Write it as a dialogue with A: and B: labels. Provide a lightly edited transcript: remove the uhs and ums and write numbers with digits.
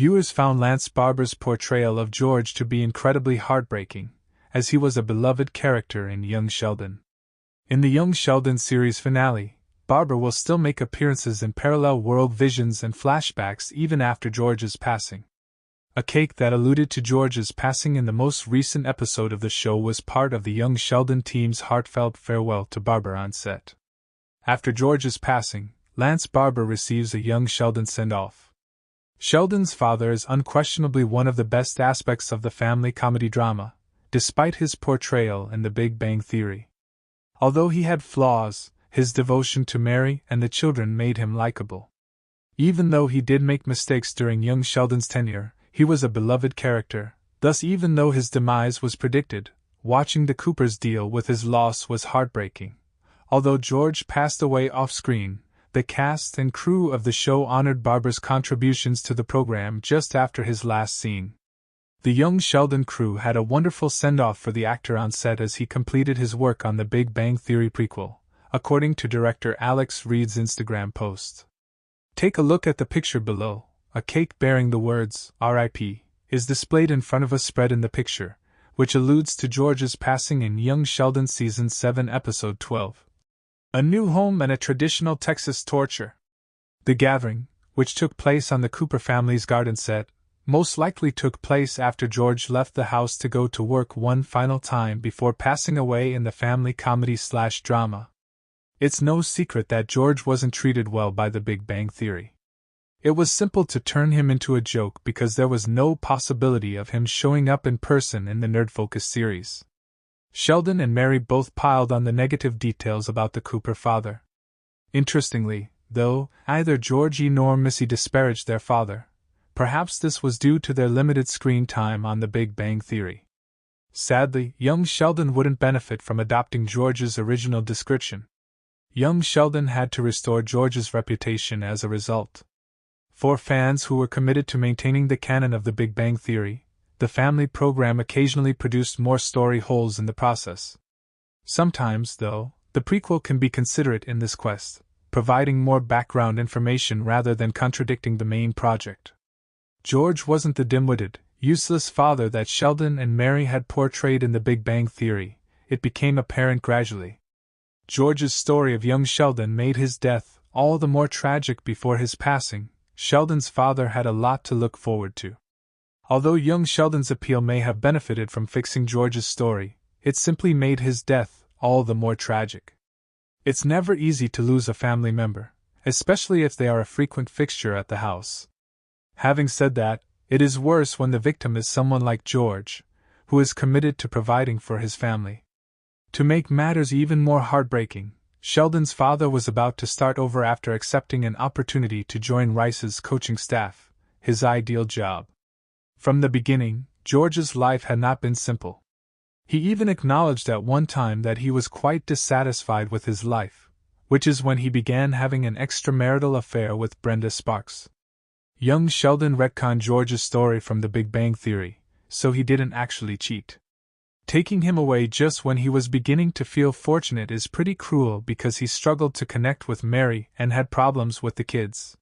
A: Viewers found Lance Barber's portrayal of George to be incredibly heartbreaking, as he was a beloved character in Young Sheldon. In the Young Sheldon series finale, Barber will still make appearances in parallel world visions and flashbacks even after George's passing. A cake that alluded to George's passing in the most recent episode of the show was part of the Young Sheldon team's heartfelt farewell to Barber on set. After George's passing, Lance Barber receives a Young Sheldon send-off. Sheldon's father is unquestionably one of the best aspects of the family comedy drama, despite his portrayal in The Big Bang Theory. Although he had flaws, his devotion to Mary and the children made him likable. Even though he did make mistakes during Young Sheldon's tenure, he was a beloved character. Thus, even though his demise was predicted, watching the Coopers deal with his loss was heartbreaking. Although George passed away off-screen, the cast and crew of the show honored Barber's contributions to the program just after his last scene. The Young Sheldon crew had a wonderful send-off for the actor on set as he completed his work on the Big Bang Theory prequel, according to director Alex Reed's Instagram post. Take a look at the picture below. A cake bearing the words, R.I.P., is displayed in front of a spread in the picture, which alludes to George's passing in Young Sheldon Season 7 Episode 12. A New Home and a Traditional Texas Torture. The gathering, which took place on the Cooper family's garden set, most likely took place after George left the house to go to work one final time before passing away in the family comedy/drama. It's no secret that George wasn't treated well by the Big Bang Theory. It was simple to turn him into a joke because there was no possibility of him showing up in person in the Nerd Focus series. Sheldon and Mary both piled on the negative details about the Cooper father. Interestingly, though, neither Georgie nor Missy disparaged their father. Perhaps this was due to their limited screen time on The Big Bang Theory. Sadly, Young Sheldon wouldn't benefit from adopting George's original description. Young Sheldon had to restore George's reputation as a result. For fans who were committed to maintaining the canon of The Big Bang Theory, the family program occasionally produced more story holes in the process. Sometimes, though, the prequel can be considerate in this quest, providing more background information rather than contradicting the main project. George wasn't the dim-witted, useless father that Sheldon and Mary had portrayed in The Big Bang Theory. It became apparent gradually. George's story of Young Sheldon made his death all the more tragic. Before his passing, Sheldon's father had a lot to look forward to. Although Young Sheldon's appeal may have benefited from fixing George's story, it simply made his death all the more tragic. It's never easy to lose a family member, especially if they are a frequent fixture at the house. Having said that, it is worse when the victim is someone like George, who is committed to providing for his family. To make matters even more heartbreaking, Sheldon's father was about to start over after accepting an opportunity to join Rice's coaching staff, his ideal job. From the beginning, George's life had not been simple. He even acknowledged at one time that he was quite dissatisfied with his life, which is when he began having an extramarital affair with Brenda Sparks. Young Sheldon retconned George's story from The Big Bang Theory, so he didn't actually cheat. Taking him away just when he was beginning to feel fortunate is pretty cruel because he struggled to connect with Mary and had problems with the kids.